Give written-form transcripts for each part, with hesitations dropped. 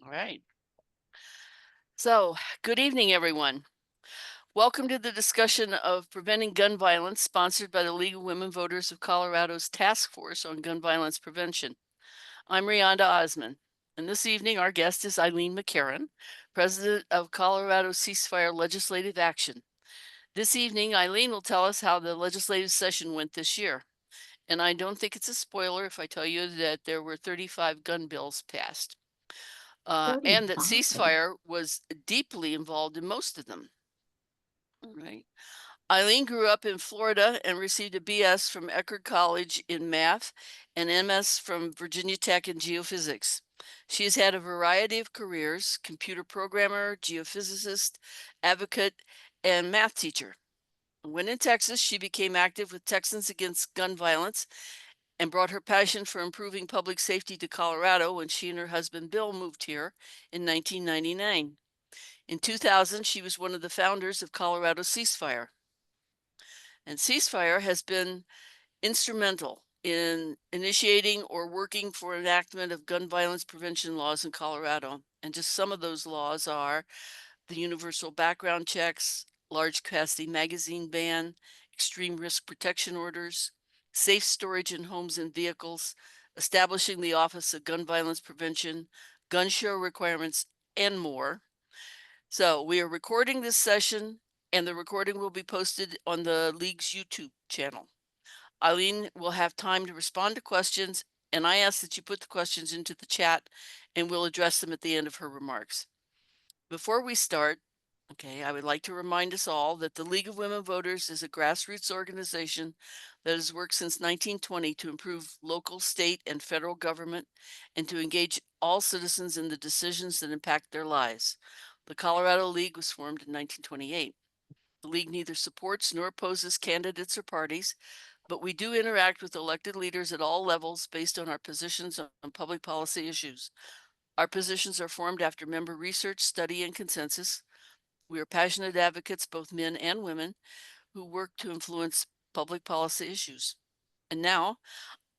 All right. So, good evening, everyone. Welcome to the discussion of preventing gun violence, sponsored by the League of Women Voters of Colorado's Task Force on Gun Violence Prevention. I'm Rionda Osman, and this evening our guest is Eileen McCarron, president of Colorado Ceasefire Legislative Action. This evening, Eileen will tell us how the legislative session went this year. And I don't think it's a spoiler if I tell you that there were 35 gun bills passed. And that ceasefire was deeply involved in most of them. All right. Eileen grew up in Florida and received a BS from Eckerd College in math and MS from Virginia Tech in geophysics. She has had a variety of careers: computer programmer, geophysicist, advocate, and math teacher. When in Texas, she became active with Texans Against Gun Violence and brought her passion for improving public safety to Colorado when she and her husband Bill moved here in 1999. In 2000, she was one of the founders of Colorado Ceasefire. And Ceasefire has been instrumental in initiating or working for enactment of gun violence prevention laws in Colorado. And just some of those laws are the universal background checks, large capacity magazine ban, extreme risk protection orders, safe storage in homes and vehicles, establishing the Office of Gun Violence Prevention, gun show requirements, and more. So we are recording this session, and the recording will be posted on the League's YouTube channel. Eileen will have time to respond to questions, and I ask that you put the questions into the chat, and we'll address them at the end of her remarks. Before we start, I would like to remind us all that the League of Women Voters is a grassroots organization that has worked since 1920 to improve local, state, and federal government and to engage all citizens in the decisions that impact their lives. The Colorado League was formed in 1928. The League neither supports nor opposes candidates or parties, but we do interact with elected leaders at all levels based on our positions on public policy issues. Our positions are formed after member research, study, and consensus. We are passionate advocates, both men and women, who work to influence public policy issues. And now,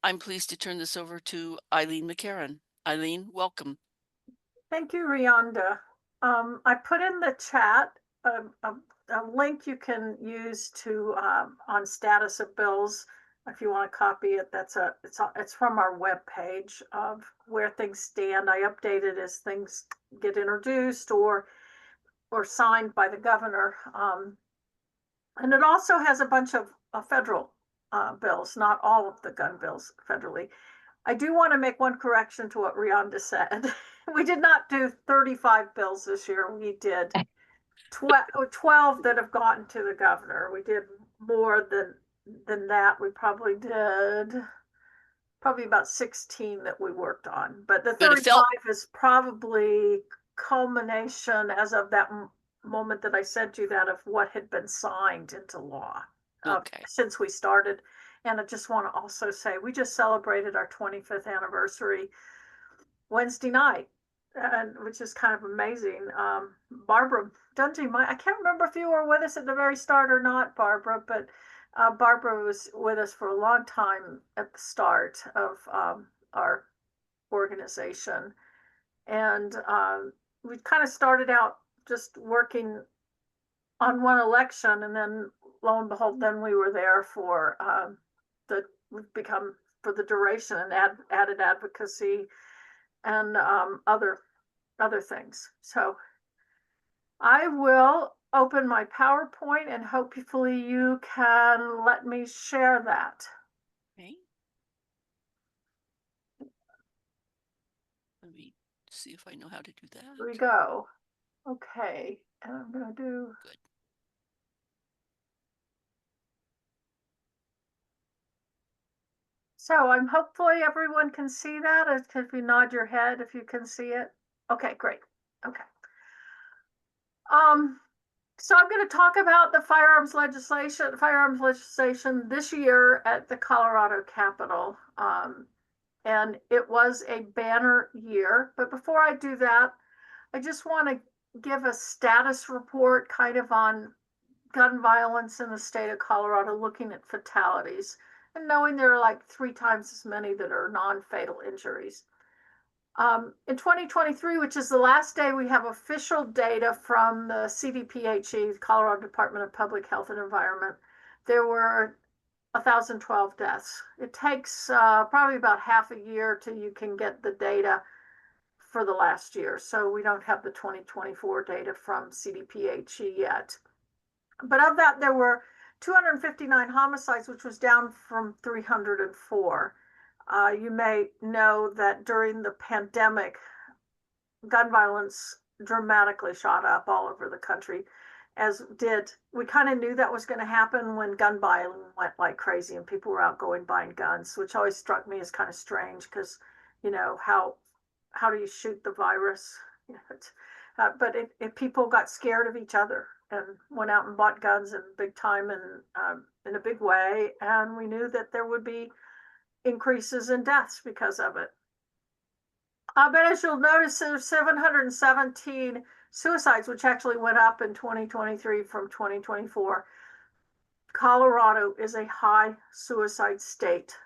I'm pleased to turn this over to Eileen McCarron. Eileen, welcome. Thank you, Rionda. I put in the chat a link you can use to on status of bills. If you want to copy it, it's from our webpage of where things stand. I update it as things get introduced or signed by the governor. And it also has a bunch of federal bills, not all of the gun bills federally. I do want to make one correction to what Rionda said. We did not do 35 bills this year. We did 12 that have gotten to the governor. We did more than that. We probably did about 16 that we worked on. But the 35 is probably culmination as of that moment that I sent you that of what had been signed into law since we started. And I just want to also say we just celebrated our 25th anniversary Wednesday night, which is kind of amazing. Barbara Dungy, I can't remember if you were with us at the very start or not, Barbara, but Barbara was with us for a long time at the start of our organization. And we kind of started out just working on one election, and then lo and behold, then we were there for we've become for the duration and added advocacy and other things. So I will open my PowerPoint and hopefully you can let me share that. Okay. Let me see if I know how to do that. Here we go. Okay, and I'm going to do. Good. So I'm hopefully everyone can see that. If you nod your head, if you can see it. Okay, great. Okay. So I'm going to talk about the firearms legislation this year at the Colorado Capitol. And it was a banner year. But before I do that, I just want to give a status report kind of on gun violence in the state of Colorado, looking at fatalities and knowing there are like 3 times as many that are non-fatal injuries. In 2023, which is the last day we have official data from the CDPHE, Colorado Department of Public Health and Environment, there were 1,012 deaths. It takes probably about half a year till you can get the data for the last year. So we don't have the 2024 data from CDPHE yet. But of that, there were 259 homicides, which was down from 304. You may know that during the pandemic, gun violence dramatically shot up all over the country, we kind of knew that was going to happen when gun buying went like crazy and people were out going buying guns, which always struck me as kind of strange because, how do you shoot the virus? But if people got scared of each other and went out and bought guns in big time and in a big way, and we knew that there would be increases in deaths because of it. But as you'll notice, there's 717 suicides, which actually went up in 2023 from 2024. Colorado is a high suicide state.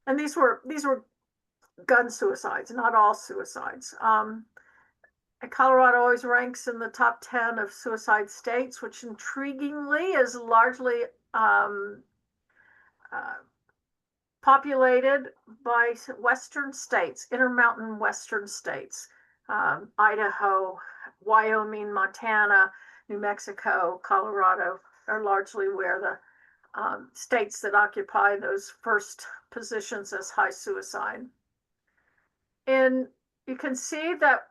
And these were gun suicides, not all suicides. Colorado always ranks in the top 10 of suicide states, which intriguingly is largely populated by Western states, intermountain Western states. Idaho, Wyoming, Montana, New Mexico, Colorado are largely where the states that occupy those first positions as high suicide. And you can see that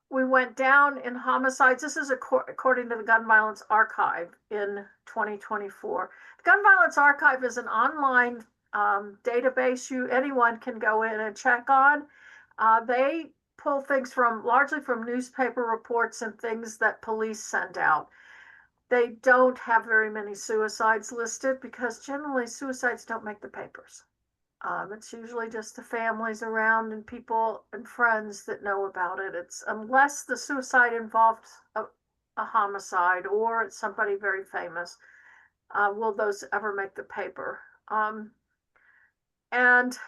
we went down in homicides. This is according to the Gun Violence Archive in 2024. The Gun Violence Archive is an online database anyone can go in and check on. They pull things largely from newspaper reports and things that police send out. They don't have very many suicides listed because generally suicides don't make the papers. It's usually just the families around and people and friends that know about it. It's unless the suicide involved a homicide or it's somebody very famous, will those ever make the paper. And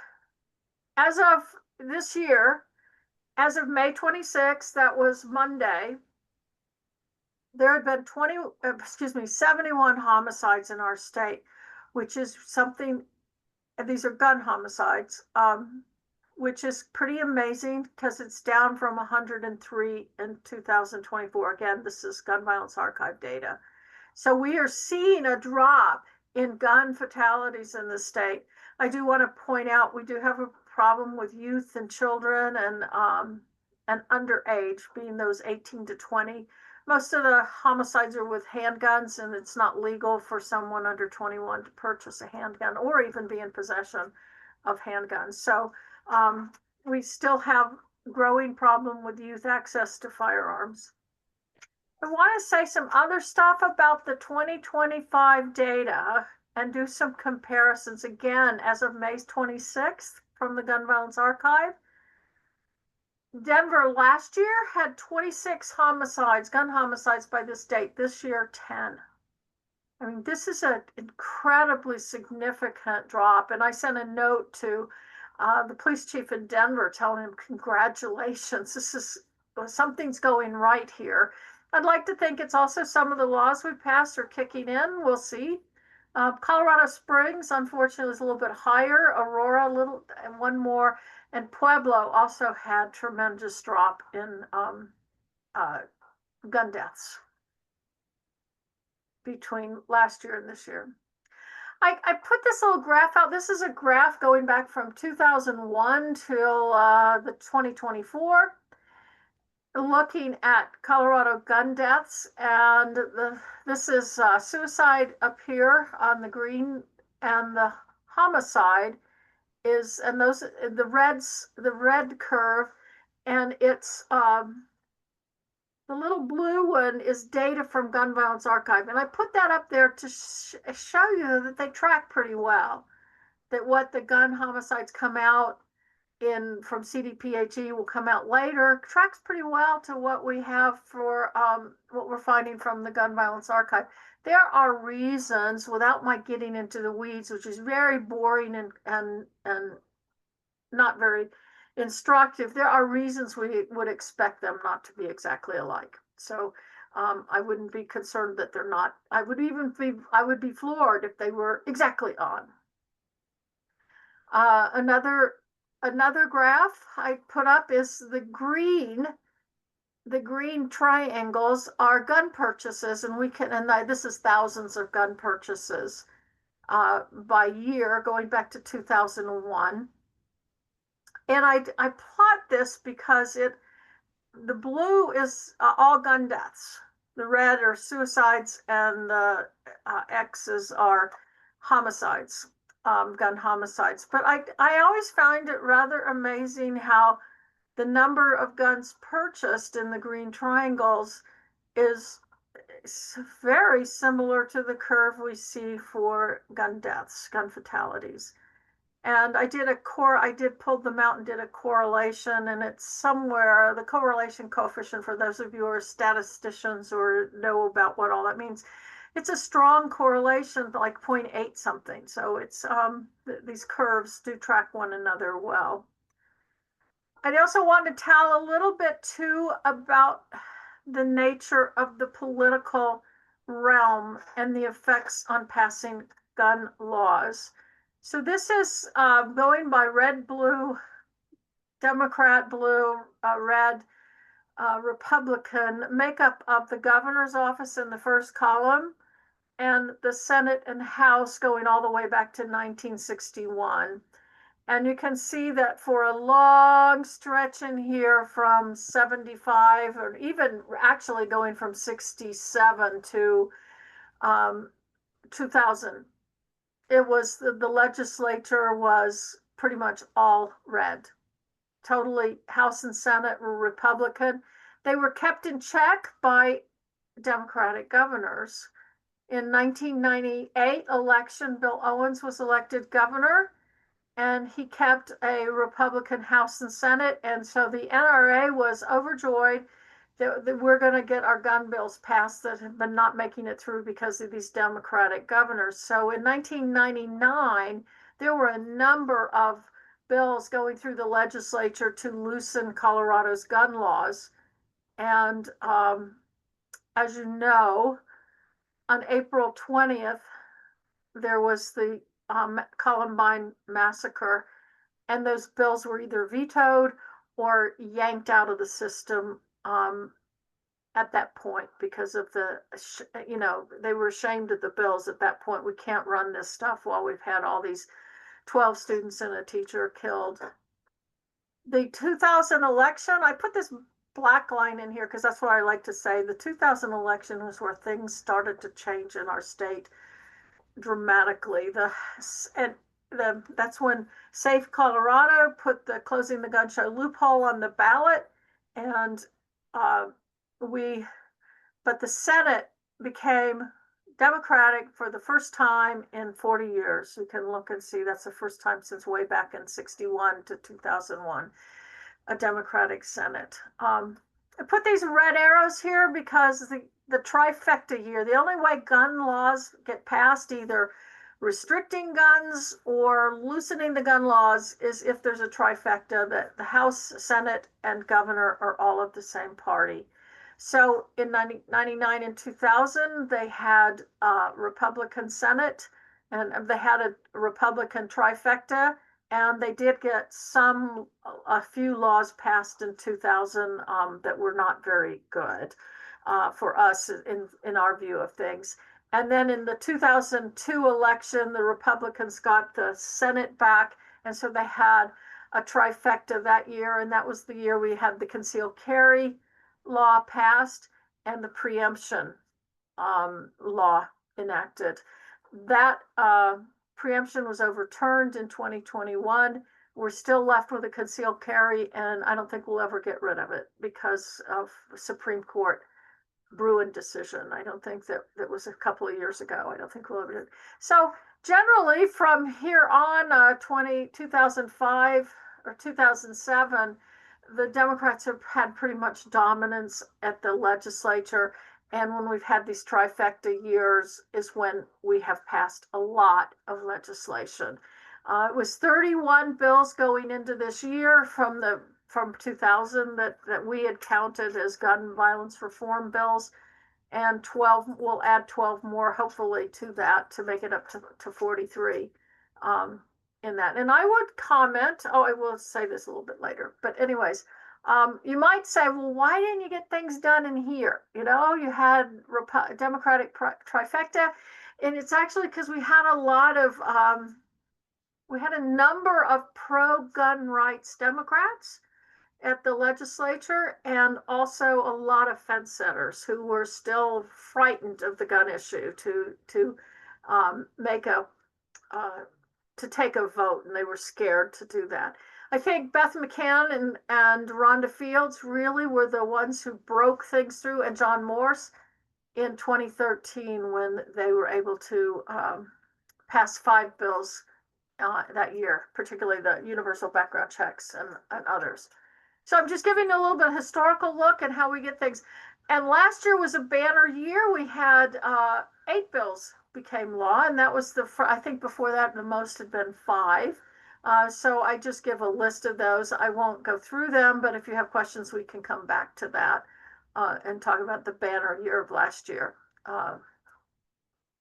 as of this year, as of May 26th, that was Monday, there had been 71 homicides in our state, which is something, and these are gun homicides, which is pretty amazing because it's down from 103 in 2024. Again, this is Gun Violence Archive data. So we are seeing a drop in gun fatalities in the state. I do want to point out we do have a problem with youth and children and underage, being those 18 to 20. Most of the homicides are with handguns, and it's not legal for someone under 21 to purchase a handgun or even be in possession of handguns. So we still have a growing problem with youth access to firearms. I want to say some other stuff about the 2025 data and do some comparisons again as of May 26th from the Gun Violence Archive. Denver last year had 26 homicides, gun homicides by this date. This year, 10. I mean, this is an incredibly significant drop. And I sent a note to the police chief in Denver telling him, congratulations, something's going right here. I'd like to think it's also some of the laws we passed are kicking in. We'll see. Colorado Springs, unfortunately, is a little bit higher. Aurora, and one more. And Pueblo also had tremendous drop in gun deaths between last year and this year. I put this little graph out. This is a graph going back from 2001 till the 2024. Looking at Colorado gun deaths, and this is suicide up here on the green, and the homicide is, and those the red curve, and it's the little blue one is data from Gun Violence Archive, and I put that up there to show you that they track pretty well. That what the gun homicides come out in from CDPHE will come out later, tracks pretty well to what we have for what we're finding from the Gun Violence Archive. There are reasons, without my getting into the weeds, which is very boring and not very instructive, there are reasons we would expect them not to be exactly alike. So I wouldn't be concerned that they're not. I would be floored if they were exactly on. Another graph I put up is the green triangles are gun purchases, and this is thousands of gun purchases by year going back to 2001. And I plot this because the blue is all gun deaths. The red are suicides, and the X's are homicides, gun homicides. But I always find it rather amazing how the number of guns purchased in the green triangles is very similar to the curve we see for gun deaths, gun fatalities. And I did pull them out and did a correlation, and it's somewhere, the correlation coefficient, for those of you who are statisticians or know about what all that means, it's a strong correlation, like 0.8 something. So it's, these curves do track one another well. I also want to tell a little bit too about the nature of the political realm and the effects on passing gun laws. So this is going by red, blue, Democrat, blue, red, Republican, makeup of the governor's office in the first column, and the Senate and House going all the way back to 1961. And you can see that for a long stretch in here from 75, or even actually going from 67 to 2000, it was the legislature was pretty much all red. Totally, House and Senate were Republican. They were kept in check by Democratic governors. In 1998 election, Bill Owens was elected governor, and he kept a Republican House and Senate. And so the NRA was overjoyed that we're going to get our gun bills passed that have been not making it through because of these Democratic governors. So in 1999, there were a number of bills going through the legislature to loosen Colorado's gun laws. And as you know, on April 20th, there was the Columbine massacre, and those bills were either vetoed or yanked out of the system at that point because of they were ashamed of the bills at that point. We can't run this stuff while we've had all these 12 students and a teacher killed. The 2000 election, I put this black line in here because that's what I like to say. The 2000 election was where things started to change in our state dramatically. That's when Safe Colorado put the closing the gun show loophole on the ballot, and but the Senate became Democratic for the first time in 40 years. You can look and see that's the first time since way back in 61 to 2001, a Democratic Senate. I put these red arrows here because the trifecta year, the only way gun laws get passed, either restricting guns or loosening the gun laws, is if there's a trifecta that the House, Senate, and governor are all of the same party. So in 1999 and 2000, they had a Republican Senate, and they had a Republican trifecta, and they did get a few laws passed in 2000 that were not very good for us in our view of things. And then in the 2002 election, the Republicans got the Senate back, and so they had a trifecta that year, and that was the year we had the concealed carry law passed and the preemption law enacted. That preemption was overturned in 2021. We're still left with a concealed carry, and I don't think we'll ever get rid of it because of Supreme Court Bruen decision. I don't think that was a couple of years ago. I don't think we'll ever do it. So generally from here on, 2005 or 2007, the Democrats have had pretty much dominance at the legislature. And when we've had these trifecta years is when we have passed a lot of legislation. It was 31 bills going into this year from 2000 that we had counted as gun violence reform bills, and 12, we'll add 12 more hopefully to that to make it up to 43 in that. And I would comment, I will say this a little bit later, but anyways, you might say, well, why didn't you get things done in here? You had Democratic trifecta, and it's actually because we had a number of pro-gun rights Democrats at the legislature, and also a lot of fence setters who were still frightened of the gun issue to make to take a vote, and they were scared to do that. I think Beth McCann and Rhonda Fields really were the ones who broke things through, and John Morse in 2013 when they were able to pass 5 bills that year, particularly the universal background checks and others. So I'm just giving a little bit of historical look at how we get things. And last year was a banner year. We had 8 bills became law, and that was I think before that the most had been 5. So I just give a list of those. I won't go through them, but if you have questions, we can come back to that and talk about the banner year of last year.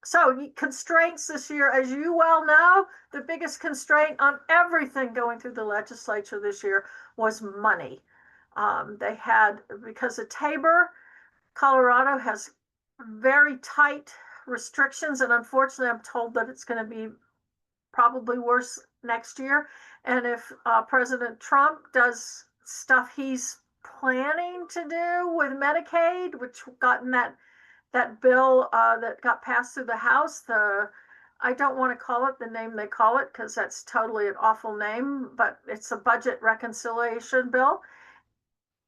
So constraints this year, as you well know, the biggest constraint on everything going through the legislature this year was money. They had, because of Tabor, Colorado has very tight restrictions, and unfortunately I'm told that it's going to be probably worse next year. And if President Trump does stuff he's planning to do with Medicaid, which got in that bill that got passed through the House, I don't want to call it the name they call it because that's totally an awful name, but it's a budget reconciliation bill.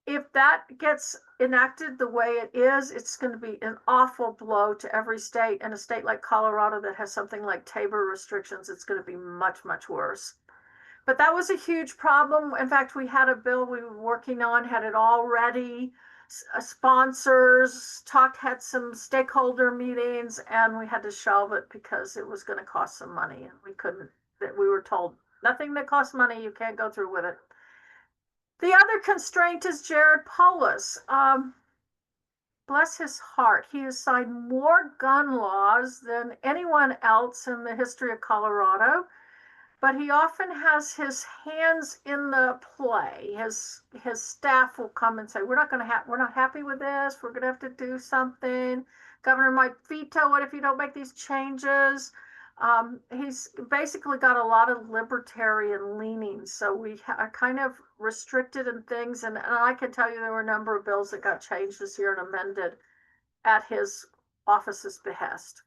If that gets enacted the way it is, it's going to be an awful blow to every state. And a state like Colorado that has something like Tabor restrictions, it's going to be much, much worse. But that was a huge problem. In fact, we had a bill we were working on, had it all ready, sponsors, had some stakeholder meetings, and we had to shelve it because it was going to cost some money. And we were told, nothing that costs money, you can't go through with it. The other constraint is Jared Polis. Bless his heart, he has signed more gun laws than anyone else in the history of Colorado, but he often has his hands in the play. His staff will come and say, we're not happy with this. We're going to have to do something. Governor might veto it if you don't make these changes. He's basically got a lot of libertarian leanings, so we are kind of restricted in things. And I can tell you there were a number of bills that got changed this year and amended at his office's behest.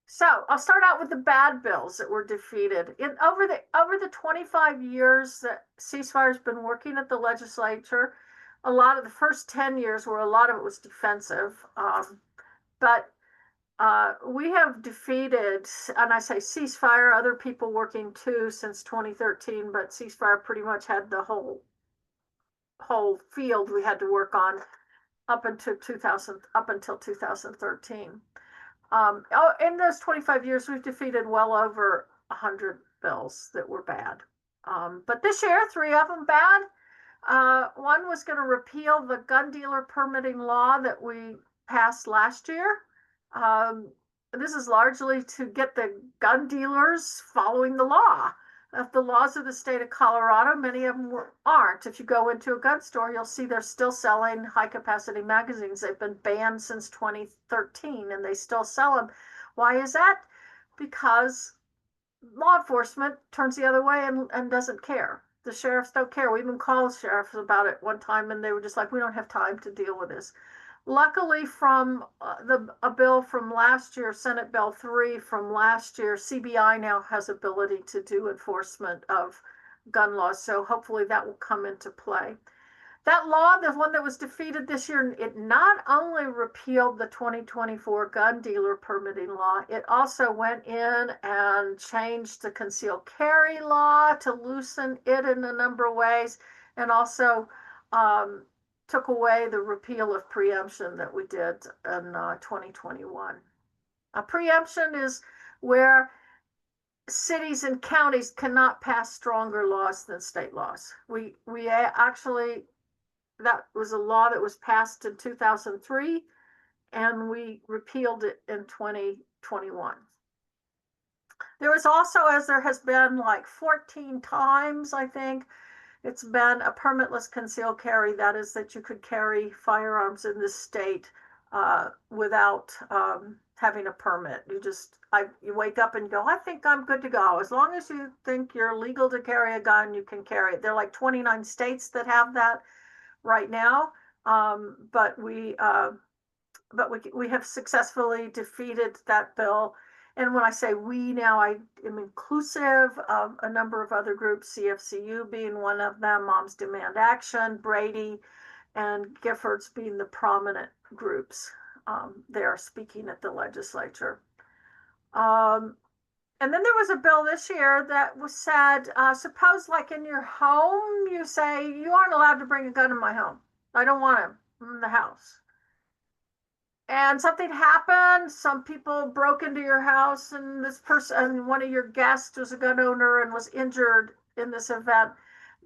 So I'll start out with the bad bills that were defeated. Over the 25 years that ceasefire's been working at the legislature, a lot of the first 10 years where a lot of it was defensive, but we have defeated, and I say ceasefire, other people working too since 2013, but ceasefire pretty much had the whole field we had to work on up until 2013. In those 25 years, we've defeated well over 100 bills that were bad. But this year, 3 of them bad. One was going to repeal the gun dealer permitting law that we passed last year. This is largely to get the gun dealers following the law. Of the laws of the state of Colorado, many of them aren't. If you go into a gun store, you'll see they're still selling high-capacity magazines. They've been banned since 2013, and they still sell them. Why is that? Because law enforcement turns the other way and doesn't care. The sheriffs don't care. We even called sheriffs about it one time, and they were just like, we don't have time to deal with this. Luckily, from a bill from last year, Senate Bill 3 from last year, CBI now has ability to do enforcement of gun laws. So hopefully that will come into play. That law, the one that was defeated this year, it not only repealed the 2024 gun dealer permitting law, it also went in and changed the concealed carry law to loosen it in a number of ways, and also took away the repeal of preemption that we did in 2021. Preemption is where cities and counties cannot pass stronger laws than state laws. We actually, that was a law that was passed in 2003, and we repealed it in 2021. There was also, as there has been like 14 times, I think, it's been a permitless concealed carry. That is that you could carry firearms in this state without having a permit. You wake up and go, I think I'm good to go. As long as you think you're legal to carry a gun, you can carry it. There are like 29 states that have that right now. But we have successfully defeated that bill. And when I say we now, I am inclusive of a number of other groups, CFCU being one of them, Moms Demand Action, Brady, and Giffords being the prominent groups. They are speaking at the legislature. And then there was a bill this year that was said, suppose like in your home, you say, you aren't allowed to bring a gun in my home. I don't want him in the house. And something happened. Some people broke into your house, and this person, one of your guests, was a gun owner and was injured in this event.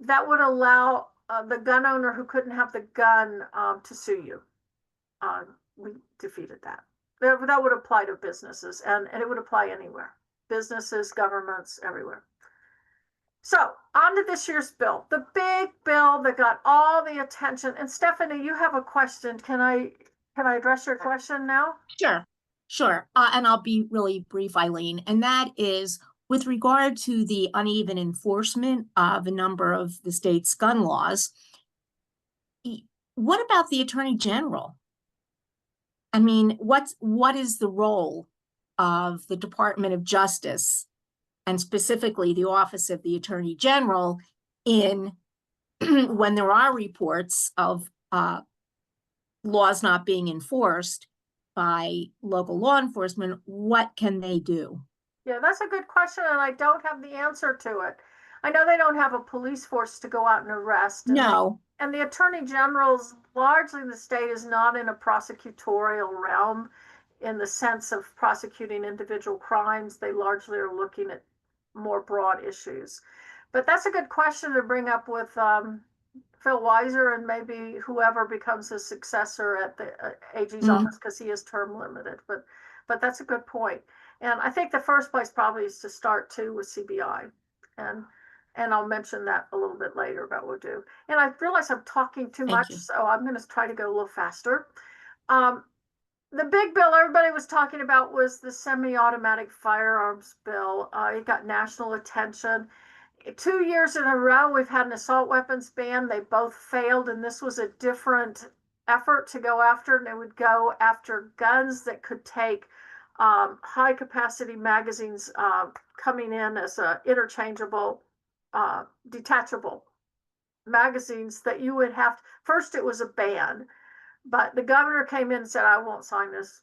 That would allow the gun owner who couldn't have the gun to sue you. We defeated that. That would apply to businesses, and it would apply anywhere. Businesses, governments, everywhere. So on to this year's bill, the big bill that got all the attention. And Stephanie, you have a question. Can I address your question now? Sure, sure. And I'll be really brief, Eileen. And that is with regard to the uneven enforcement of a number of the state's gun laws. What about the Attorney General? I mean, what is the role of the Department of Justice and specifically the Office of the Attorney General in when there are reports of laws not being enforced by local law enforcement? What can they do? Yeah, that's a good question, and I don't have the answer to it. I know they don't have a police force to go out and arrest. No. And the Attorney General's largely the state is not in a prosecutorial realm in the sense of prosecuting individual crimes. They largely are looking at more broad issues. But that's a good question to bring up with Phil Weiser and maybe whoever becomes his successor at the AG's office, because he is term limited. But that's a good point. And I think the first place probably is to start too with CBI. And I'll mention that a little bit later about what we'll do. And I realize I'm talking too much, so I'm going to try to go a little faster. The big bill everybody was talking about was the semi-automatic firearms bill. It got national attention. 2 years in a row, we've had an assault weapons ban. They both failed, and this was a different effort to go after. And it would go after guns that could take high capacity magazines coming in as interchangeable, detachable magazines that you would have. First, it was a ban, but the governor came in and said, I won't sign this.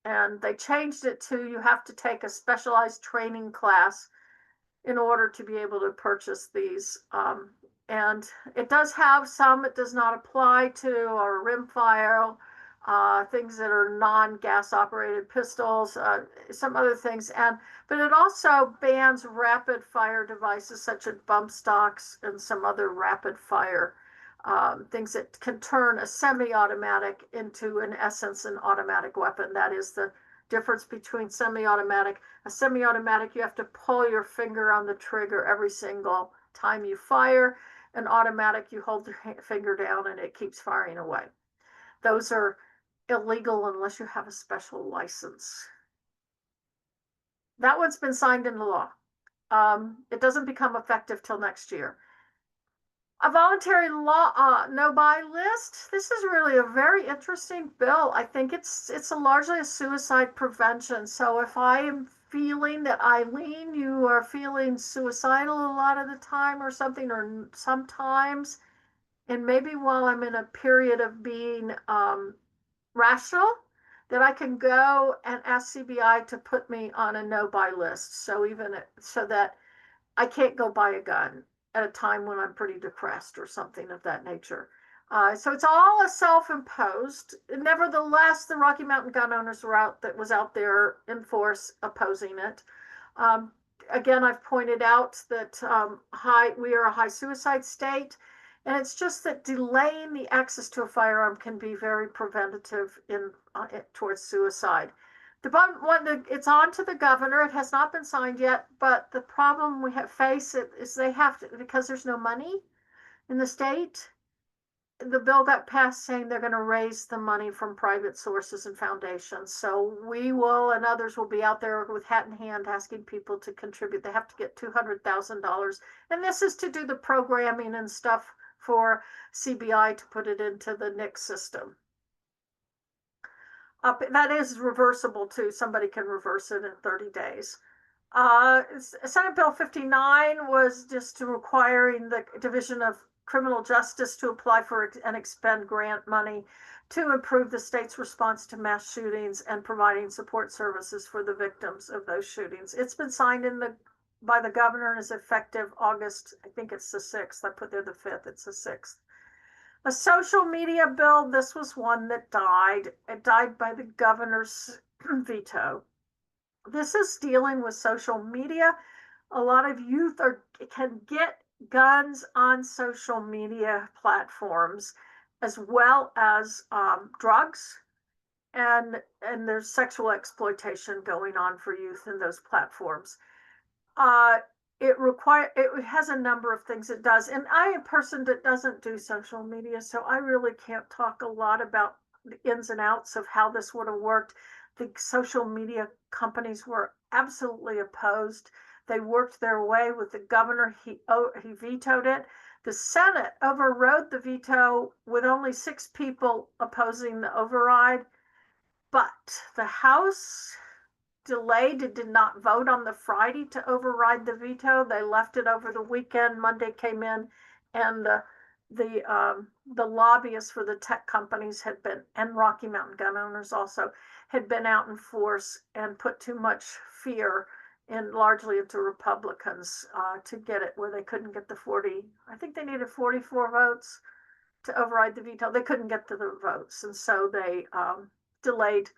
And they changed it to you have to take a specialized training class in order to be able to purchase these. And it does have some it does not apply to, or rimfire, things that are non-gas operated pistols, some other things. But it also bans rapid fire devices such as bump stocks and some other rapid fire things that can turn a semi-automatic into, in essence, an automatic weapon. That is the difference between semi-automatic. A semi-automatic, you have to pull your finger on the trigger every single time you fire. An automatic, you hold your finger down and it keeps firing away. Those are illegal unless you have a special license. That one's been signed into law. It doesn't become effective till next year. A voluntary law no-buy list. This is really a very interesting bill. I think it's largely a suicide prevention. So if I am feeling that, Eileen, you are feeling suicidal a lot of the time or something, or sometimes, and maybe while I'm in a period of being rational, that I can go and ask CBI to put me on a no-buy list. So so that I can't go buy a gun at a time when I'm pretty depressed or something of that nature. So it's all a self-imposed. Nevertheless, the Rocky Mountain gun owners were out there in force opposing it. again, I've pointed out that we are a high suicide state, and it's just that delaying the access to a firearm can be very preventative towards suicide. It's on to the governor. It has not been signed yet, but the problem we face is they have to, because there's no money in the state. The bill got passed saying they're going to raise the money from private sources and foundations. So we will, and others will be out there with hat in hand asking people to contribute. They have to get $200,000. And this is to do the programming and stuff for CBI to put it into the NICS system. That is reversible too. Somebody can reverse it in 30 days. Senate Bill 59 was just requiring the Division of Criminal Justice to apply for and expend grant money to improve the state's response to mass shootings and providing support services for the victims of those shootings. It's been signed by the governor and is effective August, I think it's the 6th. I put there the 5th, it's the 6th. A social media bill, this was one that died. It died by the governor's veto. This is dealing with social media. A lot of youth can get guns on social media platforms, as well as drugs, and there's sexual exploitation going on for youth in those platforms. It has a number of things it does, and I am a person that doesn't do social media, so I really can't talk a lot about the ins and outs of how this would have worked. The social media companies were absolutely opposed. They worked their way with the governor. He vetoed it. The Senate overrode the veto with only 6 people opposing the override, but the House delayed and did not vote on the Friday to override the veto. They left it over the weekend. Monday came in, and the lobbyists for the tech companies and Rocky Mountain gun owners also had been out in force and put too much fear largely into Republicans to get it where they couldn't get the 40. I think they needed 44 votes to override the veto. They couldn't get to the votes, and so they delayed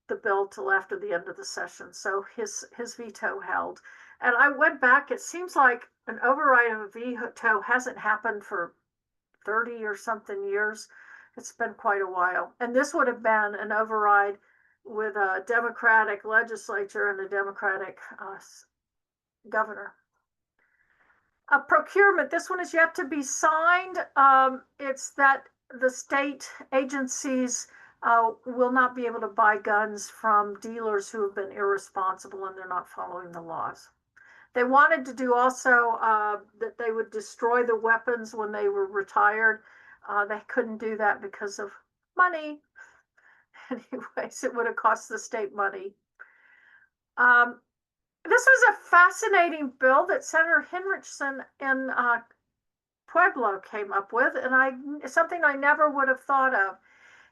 the bill till after the end of the session. So his veto held. And I went back, it seems like an override of a veto hasn't happened for 30 or something years. It's been quite a while. And this would have been an override with a Democratic legislature and a Democratic governor. Procurement, this one is yet to be signed. It's that the state agencies will not be able to buy guns from dealers who have been irresponsible and they're not following the laws. They wanted to do also that they would destroy the weapons when they were retired. They couldn't do that because of money. Anyways, it would have cost the state money. This was a fascinating bill that Senator Hinrichsen in Pueblo came up with, and something I never would have thought of.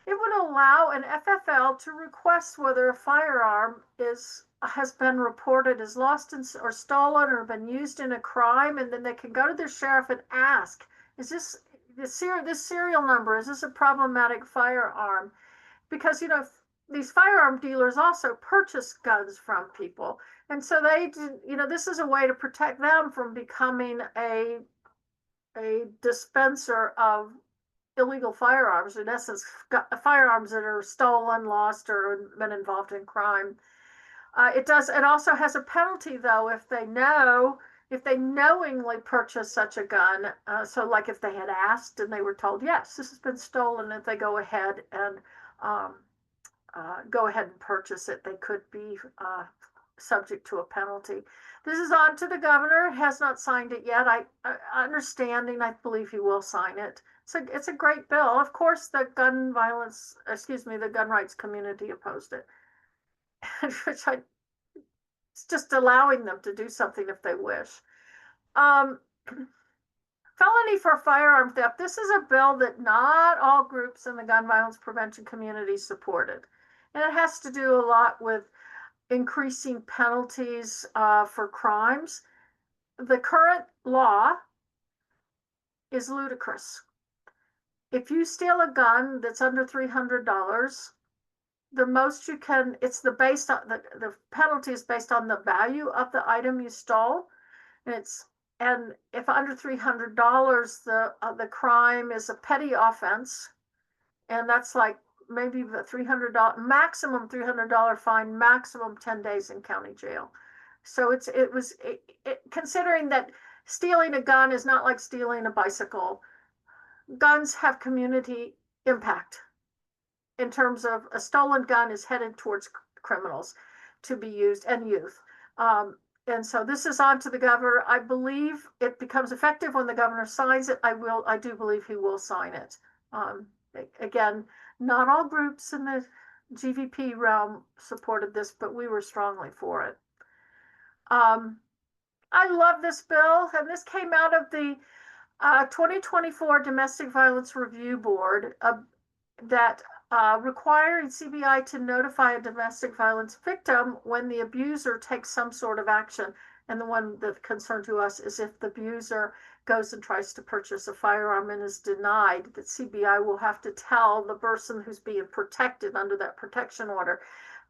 It would allow an FFL to request whether a firearm has been reported as lost or stolen or been used in a crime, and then they can go to their sheriff and ask, is this serial number, is this a problematic firearm? Because, these firearm dealers also purchase guns from people. And so this is a way to protect them from becoming a dispenser of illegal firearms, in essence, firearms that are stolen, lost, or been involved in crime. It also has a penalty, though, if they knowingly purchase such a gun. So like if they had asked and they were told, yes, this has been stolen, if they go ahead and purchase it, they could be subject to a penalty. This is on to the governor. Has not signed it yet. I believe he will sign it. So it's a great bill. Of course, the gun rights community opposed it. It's just allowing them to do something if they wish. Felony for firearm theft. This is a bill that not all groups in the gun violence prevention community supported. And it has to do a lot with increasing penalties for crimes. The current law is ludicrous. If you steal a gun that's under $300, the most you can, it's the based on the penalty is based on the value of the item you stole. And if under $300, the crime is a petty offense, and that's like maybe the $300 maximum $300 fine, maximum 10 days in county jail. So considering that stealing a gun is not like stealing a bicycle, guns have community impact in terms of a stolen gun is headed towards criminals to be used and youth. And so this is on to the governor. I believe it becomes effective when the governor signs it. I do believe he will sign it. Again, not all groups in the GVP realm supported this, but we were strongly for it. I love this bill, and this came out of the 2024 Domestic Violence Review Board that requiring CBI to notify a domestic violence victim when the abuser takes some sort of action. And the one that concern to us is if the abuser goes and tries to purchase a firearm and is denied, that CBI will have to tell the person who's being protected under that protection order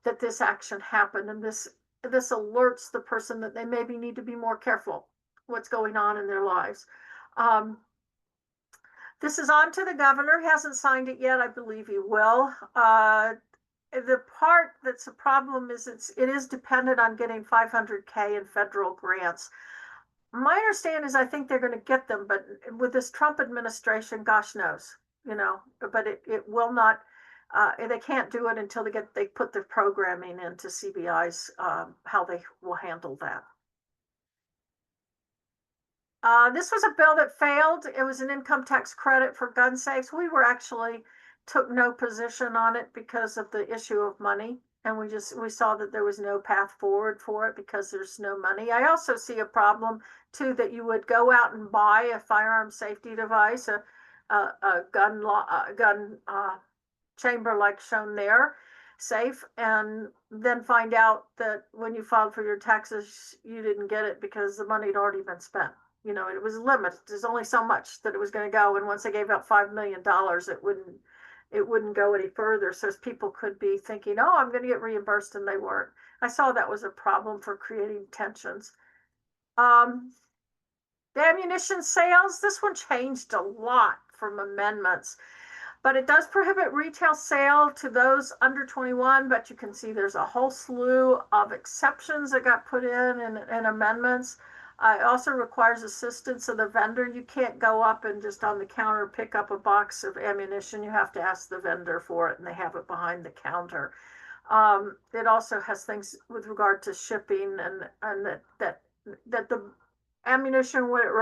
that this action happened. And this alerts the person that they maybe need to be more careful what's going on in their lives. This is on to the governor. He hasn't signed it yet. I believe he will. The part that's a problem is it is dependent on getting $500K in federal grants. My understanding is I think they're going to get them, but with this Trump administration, gosh knows, but it will not, they can't do it until they put the programming into CBI's, how they will handle that. This was a bill that failed. It was an income tax credit for gun safes. We took no position on it because of the issue of money. And we saw that there was no path forward for it because there's no money. I also see a problem too, that you would go out and buy a firearm safety device, a gun chamber like shown there, safe, and then find out that when you filed for your taxes, you didn't get it because the money had already been spent. It was limited. There's only so much that it was going to go. And once they gave out $5 million, it wouldn't go any further. So people could be thinking, oh, I'm going to get reimbursed, and they weren't. I saw that was a problem for creating tensions. The ammunition sales, this one changed a lot from amendments, but it does prohibit retail sale to those under 21, but you can see there's a whole slew of exceptions that got put in amendments. It also requires assistance of the vendor. You can't go up and just on the counter pick up a box of ammunition. You have to ask the vendor for it, and they have it behind the counter. It also has things with regard to shipping, and that the ammunition, when it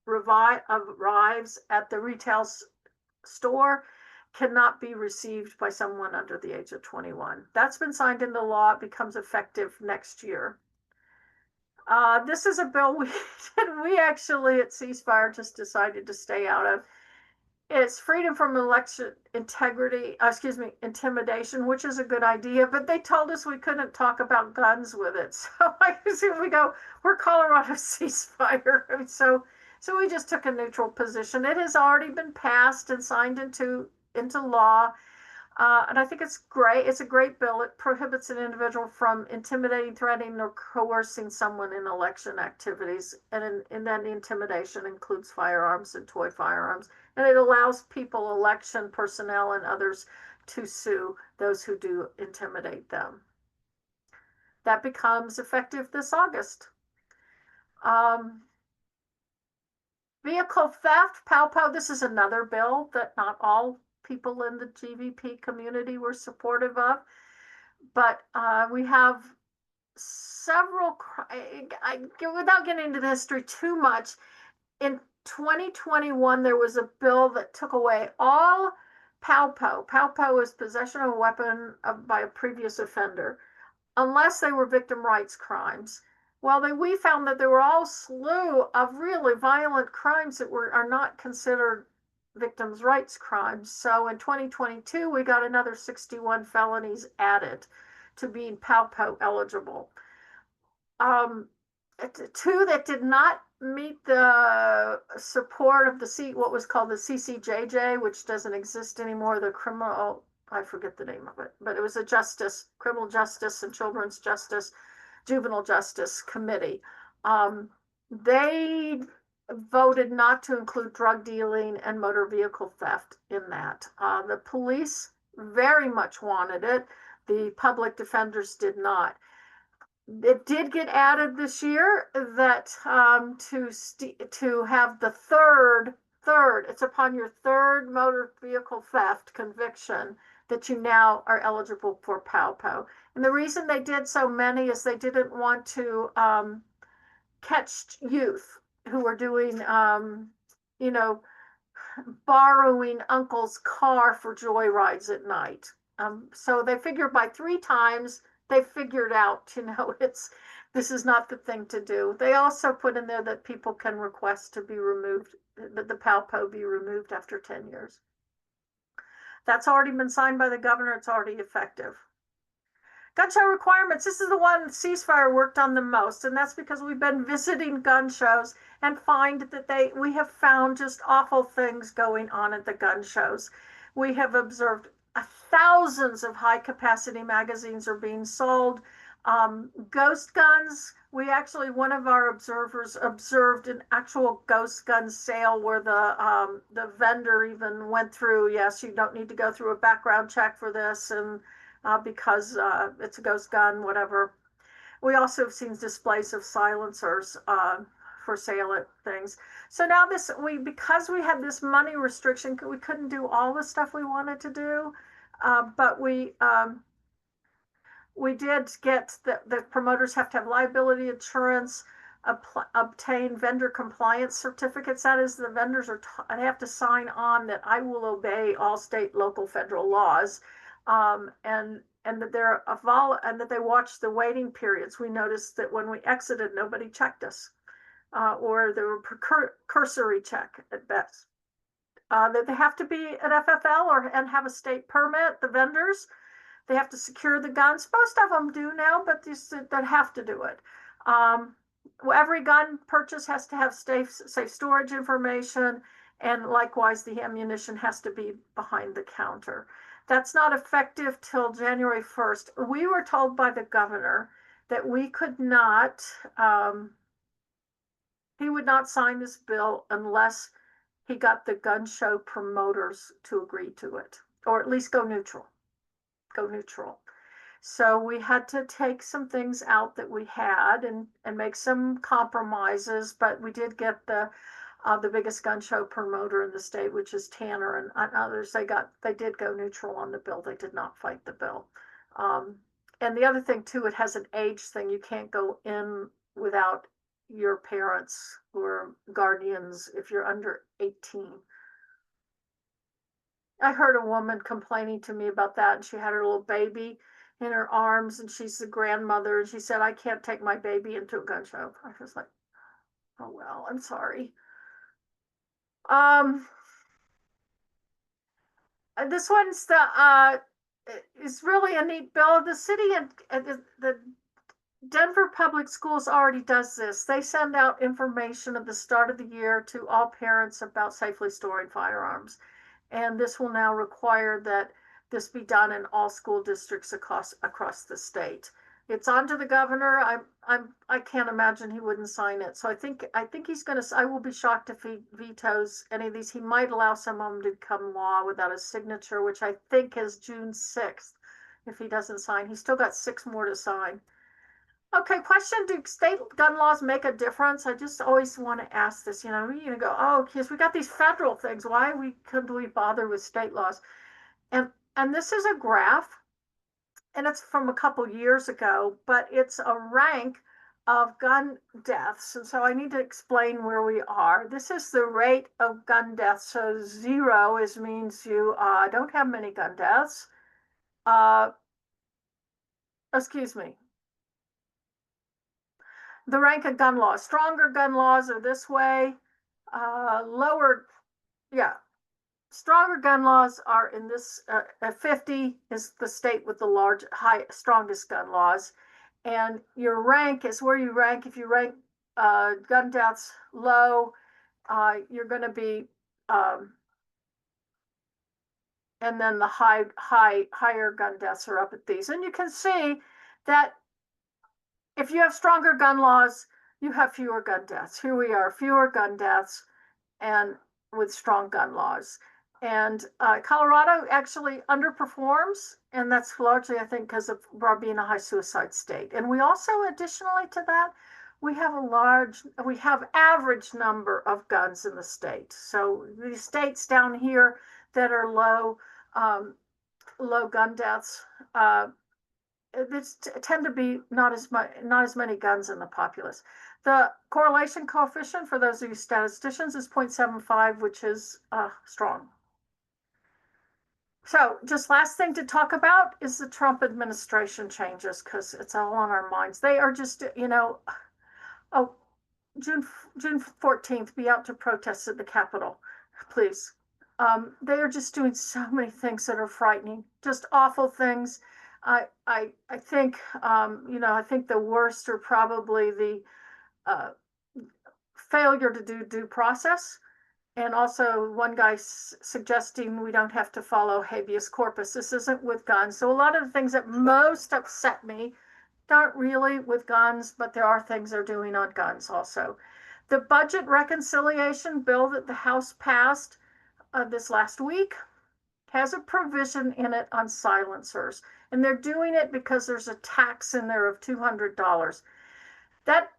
arrives at the retail store, cannot be received by someone under the age of 21. That's been signed into law. It becomes effective next year. This is a bill we actually at Ceasefire just decided to stay out of. It's freedom from election intimidation, which is a good idea, but they told us we couldn't talk about guns with it. So I assume we're Colorado Ceasefire. I mean, so we just took a neutral position. It has already been passed and signed into law. And I think it's great. It's a great bill. It prohibits an individual from intimidating, threatening, or coercing someone in election activities. And then the intimidation includes firearms and toy firearms. And it allows people, election personnel and others, to sue those who do intimidate them. That becomes effective this August. Vehicle theft, PALPO. This is another bill that not all people in the GVP community were supportive of, but we have several, without getting into the history too much, in 2021 there was a bill that took away all PALPO. PALPO is possession of a weapon by a previous offender, unless they were victim rights crimes. Well, we found that there were all slew of really violent crimes that are not considered victims' rights crimes. So in 2022, we got another 61 felonies added to being PALPO eligible. Two that did not meet the support of what was called the CCJJ, which doesn't exist anymore, the Criminal I forget the name of it, but it was a justice, criminal justice and children's justice, juvenile justice committee. They voted not to include drug dealing and motor vehicle theft in that. The police very much wanted it. The public defenders did not. It did get added this year that to have the third, it's upon your third motor vehicle theft conviction that you now are eligible for PALPO. And the reason they did so many is they didn't want to catch youth who were doing, you know, borrowing uncle's car for joyrides at night. So they figured by 3 times, they figured out, this is not the thing to do. They also put in there that people can request to be removed, that the PALPO be removed after 10 years. That's already been signed by the governor. It's already effective. Gun show requirements. This is the one Ceasefire worked on the most, and that's because we've been visiting gun shows and find that we have found just awful things going on at the gun shows. We have observed thousands of high capacity magazines are being sold. Ghost guns. We actually, one of our observers observed an actual ghost gun sale where the vendor even went through, yes, you don't need to go through a background check for this, and because it's a ghost gun, whatever. We also have seen displays of silencers for sale at things. So now because we had this money restriction, we couldn't do all the stuff we wanted to do, but we did get the promoters have to have liability insurance, obtain vendor compliance certificates. That is, the vendors they have to sign on that I will obey all state, local, federal laws. And that they watched the waiting periods. We noticed that when we exited, nobody checked us, or there were cursory check at best. That they have to be an FFL and have a state permit. The vendors, they have to secure the guns. Most of them do now, but these that have to do it. Every gun purchase has to have safe storage information, and likewise, the ammunition has to be behind the counter. That's not effective till January 1st. We were told by the governor that we could not, he would not sign this bill unless he got the gun show promoters to agree to it, or at least go neutral. So we had to take some things out that we had and make some compromises, but we did get the biggest gun show promoter in the state, which is Tanner, and others. They did go neutral on the bill. They did not fight the bill. And the other thing too, it has an age thing. You can't go in without your parents or guardians if you're under 18. I heard a woman complaining to me about that, and she had her little baby in her arms, and she's the grandmother, and she said, I can't take my baby into a gun show. I was like, oh well, I'm sorry. This one's is really a neat bill. The city and the Denver Public Schools already does this. They send out information at the start of the year to all parents about safely storing firearms. And this will now require that this be done in all school districts across the state. It's on to the governor. I can't imagine he wouldn't sign it. So I think he's going to. I will be shocked if he vetoes any of these. He might allow some of them to become law without a signature, which I think is June 6th. If he doesn't sign, he's still got 6 more to sign. Okay, question: do state gun laws make a difference? I just always want to ask this. You go, oh, because we got these federal things. Why couldn't we bother with state laws? And this is a graph. And it's from a couple years ago, but it's a rank of gun deaths. And so I need to explain where we are. This is the rate of gun deaths. So 0 means you don't have many gun deaths. Excuse me. The rank of gun laws. Stronger gun laws are this way. Stronger gun laws are in this, 50 is the state with the strongest gun laws. And your rank is where you rank. If you rank gun deaths low, you're going to be, and then the higher gun deaths are up at these. And you can see that if you have stronger gun laws, you have fewer gun deaths. Here we are, fewer gun deaths and with strong gun laws. And Colorado actually underperforms, and that's largely, I think, because of our being a high suicide state. And we also, additionally to that, we have average number of guns in the state. So the states down here that are low gun deaths, tend to be not as many guns in the populace. The correlation coefficient for those of you statisticians is 0.75, which is strong. So just last thing to talk about is the Trump administration changes, because it's all on our minds. They are just, oh, June 14th, be out to protest at the Capitol, please. They are just doing so many things that are frightening, just awful things. I think, I think the worst are probably the failure to do due process. And also one guy suggesting we don't have to follow habeas corpus. This isn't with guns. So a lot of the things that most upset me aren't really with guns, but there are things they're doing on guns also. The budget reconciliation bill that the House passed this last week has a provision in it on silencers. And they're doing it because there's a tax in there of $200. That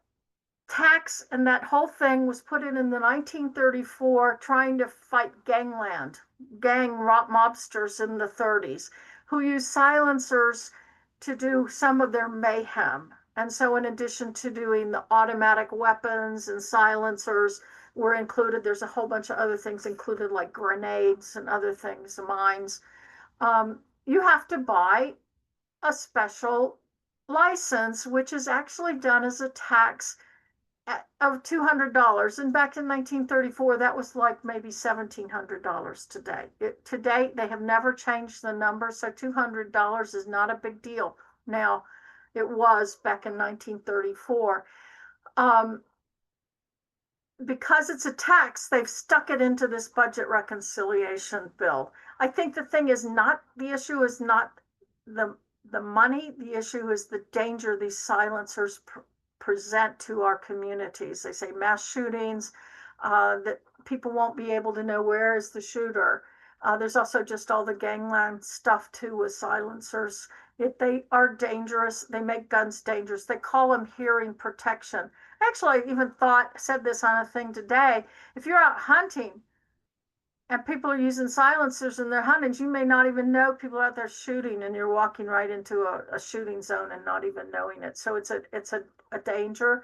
tax and that whole thing was put in the 1934 trying to fight gangland, gang mobsters in the 30s who used silencers to do some of their mayhem. And so in addition to doing the automatic weapons and silencers were included, there's a whole bunch of other things included like grenades and other things, mines. You have to buy a special license, which is actually done as a tax of $200. And back in 1934, that was like maybe $1,700 today. Today, they have never changed the number, so $200 is not a big deal now. It was back in 1934. Because it's a tax, they've stuck it into this budget reconciliation bill. I think the thing is not, the issue is not the money, the issue is the danger these silencers present to our communities. They say mass shootings, that people won't be able to know where is the shooter. There's also just all the gangland stuff too with silencers. They are dangerous. They make guns dangerous. They call them hearing protection. Actually, I even said this on a thing today. If you're out hunting and people are using silencers in their huntings, you may not even know people out there shooting, and you're walking right into a shooting zone and not even knowing it. So it's a danger.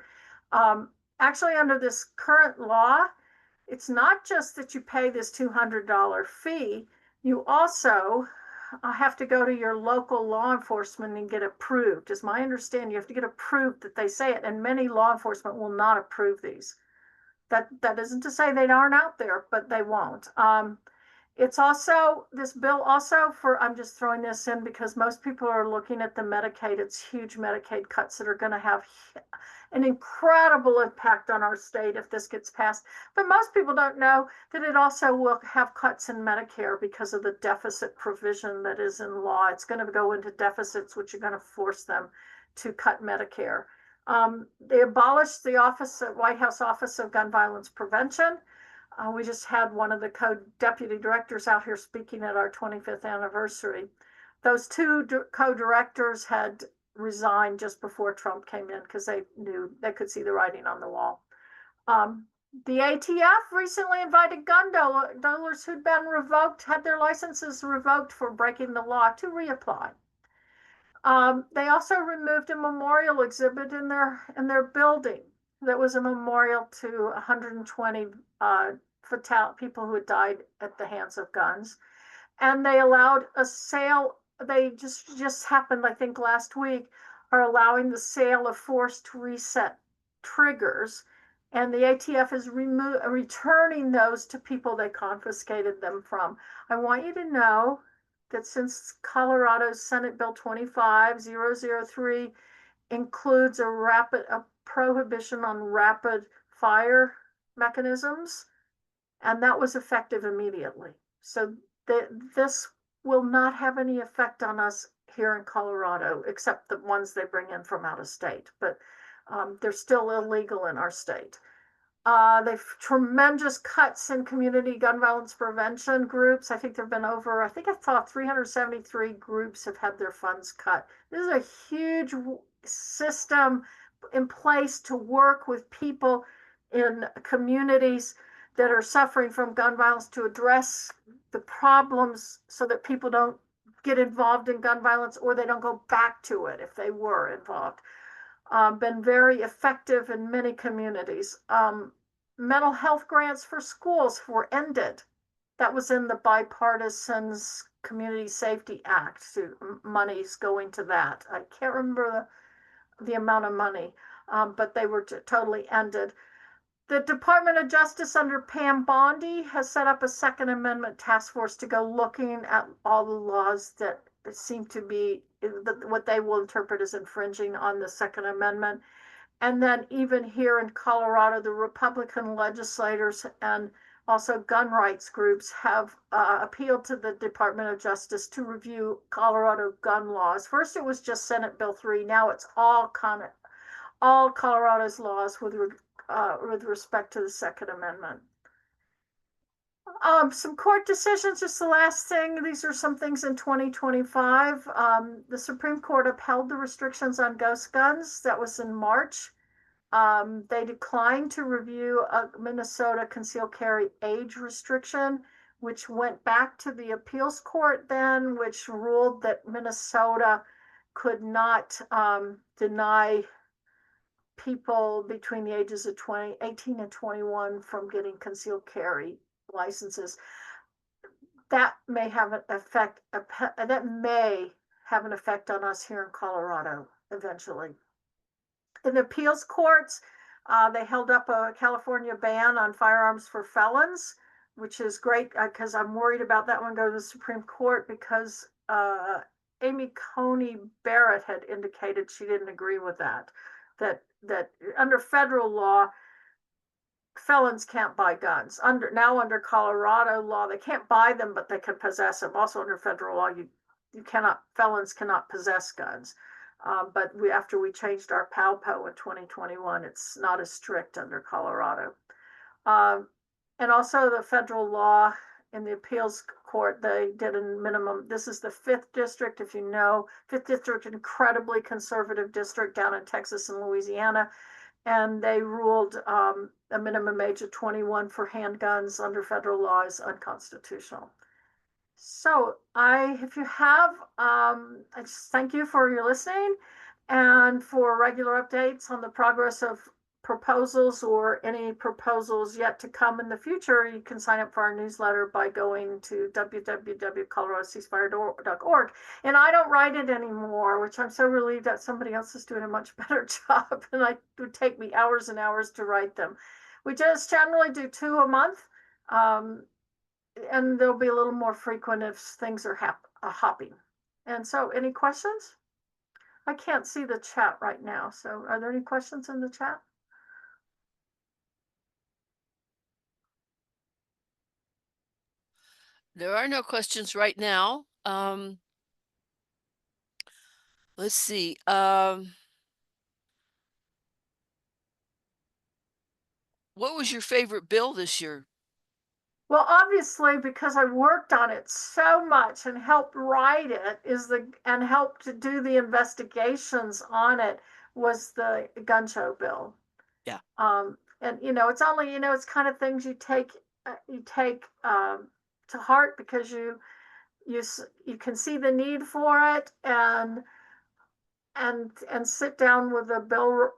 Actually, under this current law, it's not just that you pay this $200 fee, you also have to go to your local law enforcement and get approved. As my understanding, you have to get approved that they say it, and many law enforcement will not approve these. That isn't to say they aren't out there, but they won't. It's also, this bill also I'm just throwing this in because most people are looking at the Medicaid. It's huge Medicaid cuts that are going to have an incredible impact on our state if this gets passed. But most people don't know that it also will have cuts in Medicare because of the deficit provision that is in law. It's going to go into deficits, which are going to force them to cut Medicare. They abolished the White House Office of Gun Violence Prevention. We just had one of the co-deputy directors out here speaking at our 25th anniversary. Those two co-directors had resigned just before Trump came in because they knew they could see the writing on the wall. The ATF recently invited gun dealers who'd been revoked, had their licenses revoked for breaking the law, to reapply. They also removed a memorial exhibit in their building that was a memorial to 120 people who had died at the hands of guns. And they allowed a sale. They just happened, I think, last week, are allowing the sale of forced reset triggers. And the ATF is returning those to people they confiscated them from. I want you to know that since Colorado's Senate Bill 25003 includes a prohibition on rapid fire mechanisms, and that was effective immediately. So this will not have any effect on us here in Colorado, except the ones they bring in from out of state, but they're still illegal in our state. They've tremendous cuts in community gun violence prevention groups. I think there've been over, I think I saw 373 groups have had their funds cut. This is a huge system in place to work with people in communities that are suffering from gun violence to address the problems so that people don't get involved in gun violence or they don't go back to it if they were involved. Been very effective in many communities. Mental health grants for schools were ended. That was in the Bipartisan's Community Safety Act. So money's going to that. I can't remember the amount of money, but they were totally ended. The Department of Justice under Pam Bondi has set up a Second Amendment task force to go looking at all the laws that seem to be what they will interpret as infringing on the Second Amendment. And then even here in Colorado, the Republican legislators and also gun rights groups have appealed to the Department of Justice to review Colorado gun laws. First, it was just Senate Bill 3. Now it's all Colorado's laws with respect to the Second Amendment. Some court decisions, just the last thing. These are some things in 2025. The Supreme Court upheld the restrictions on ghost guns. That was in March. They declined to review a Minnesota concealed carry age restriction, which went back to the appeals court then, which ruled that Minnesota could not deny people between the ages of 18 and 21 from getting concealed carry licenses. That may have an effect, that may have an effect on us here in Colorado eventually. In the appeals courts, they held up a California ban on firearms for felons, which is great because I'm worried about that one going to the Supreme Court because Amy Coney Barrett had indicated she didn't agree with that under federal law, felons can't buy guns. Under Colorado law, they can't buy them, but they can possess them. Also under federal law, felons cannot possess guns. But after we changed our PALPO in 2021, it's not as strict under Colorado. And also the federal law in the appeals court, they did a minimum. This is the 5th district, if you know. 5th district, incredibly conservative district down in Texas and Louisiana. And they ruled a minimum age of 21 for handguns under federal law is unconstitutional. So if you have, I just thank you for your listening and for regular updates on the progress of proposals or any proposals yet to come in the future. You can sign up for our newsletter by going to www.coloradoceasefire.org. And I don't write it anymore, which I'm so relieved that somebody else is doing a much better job. And it would take me hours and hours to write them. We just generally do 2 a month. And they'll be a little more frequent if things are hopping. And so any questions? I can't see the chat right now. So are there any questions in the chat? There are no questions right now. Let's see. What was your favorite bill this year? Well, obviously, because I worked on it so much and helped write it and helped to do the investigations on it was the gun show bill. Yeah. And it's only, it's kind of things you take to heart because you can see the need for it and sit down with the bill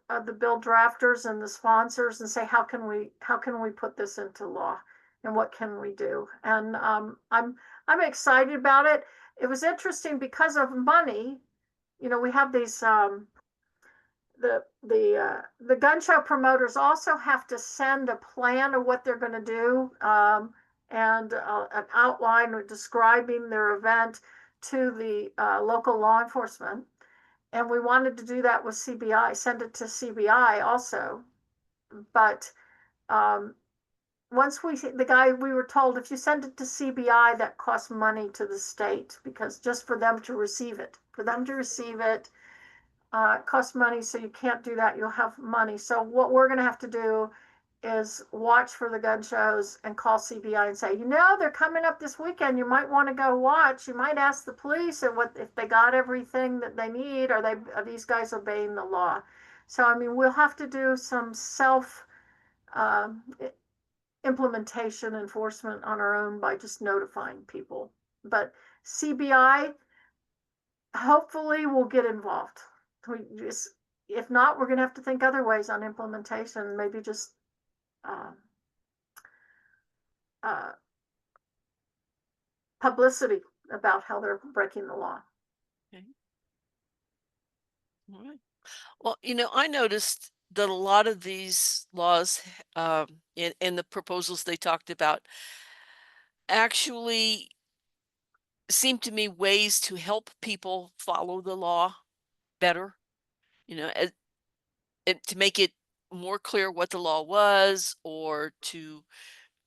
drafters and the sponsors and say, how can we put this into law and what can we do? And I'm excited about it. It was interesting because of money. We have these the gun show promoters also have to send a plan of what they're going to do and an outline describing their event to the local law enforcement. And we wanted to do that with CBI, send it to CBI also. But once the guy, we were told if you send it to CBI, that costs money to the state because just for them to receive it, it costs money. So you can't do that. You'll have money. So what we're going to have to do is watch for the gun shows and call CBI and say, they're coming up this weekend. You might want to go watch. You might ask the police and what if they got everything that they need. Are these guys obeying the law? So I mean, we'll have to do some self implementation enforcement on our own by just notifying people. But CBI hopefully will get involved. If not, we're going to have to think other ways on implementation. Maybe just publicity about how they're breaking the law. Okay. All right. Well, I noticed that a lot of these laws in the proposals they talked about actually seem to me ways to help people follow the law better, to make it more clear what the law was, or to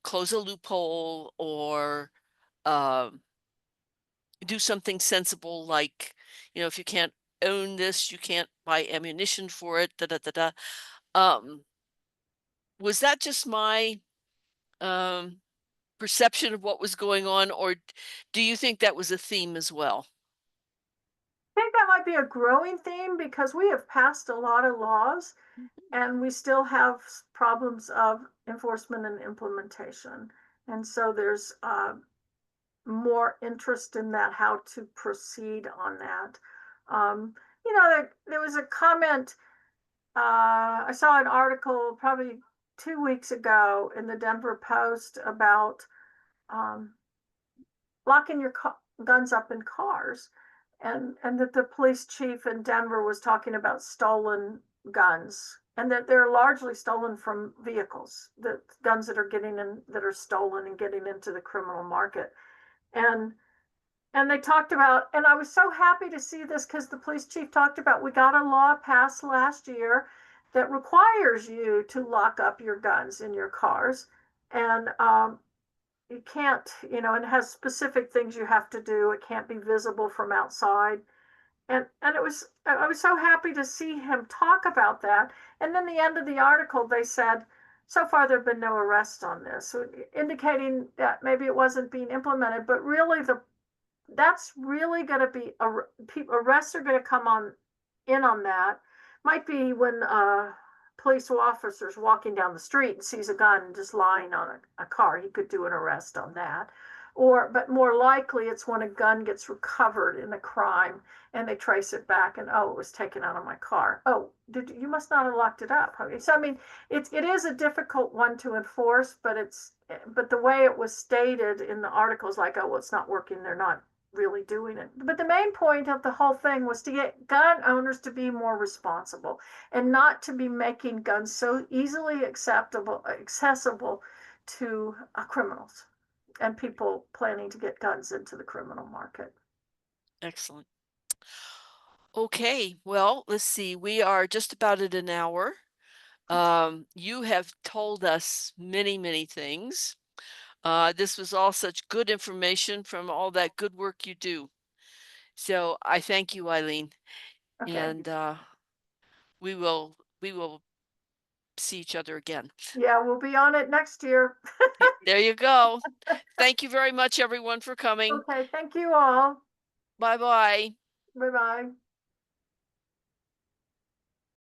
close a loophole, or do something sensible, like, if you can't own this, you can't buy ammunition for it, was that just my perception of what was going on, or do you think that was a theme as well? I think that might be a growing theme because we have passed a lot of laws and we still have problems of enforcement and implementation. And so there's more interest in that, how to proceed on that. There was a comment, I saw an article probably 2 weeks ago in the Denver Post about locking your guns up in cars, and that the police chief in Denver was talking about stolen guns, and that they're largely stolen from vehicles, the guns that are stolen and getting into the criminal market. And they talked about, and I was so happy to see this because the police chief talked about, we got a law passed last year that requires you to lock up your guns in your cars. And you can't, and it has specific things you have to do. It can't be visible from outside. And I was so happy to see him talk about that. And then the end of the article, they said, so far there have been no arrests on this, so indicating that maybe it wasn't being implemented, but really that's really going to be arrests are going to come in on that. Might be when police officers walking down the street and sees a gun just lying on a car, he could do an arrest on that. But more likely it's when a gun gets recovered in a crime and they trace it back and, it was taken out of my car. Oh, you must not have locked it up. So I mean, it is a difficult one to enforce, but the way it was stated in the article is like, well, it's not working. They're not really doing it. But the main point of the whole thing was to get gun owners to be more responsible and not to be making guns so easily accessible to criminals and people planning to get guns into the criminal market. Excellent. Okay, well, let's see. We are just about at an hour. You have told us many, many things. This was all such good information from all that good work you do. So I thank you, Eileen. Okay. And we will see each other again. Yeah, we'll be on it next year. There you go. Thank you very much, everyone, for coming. Okay, thank you all. Bye-bye. Bye-bye.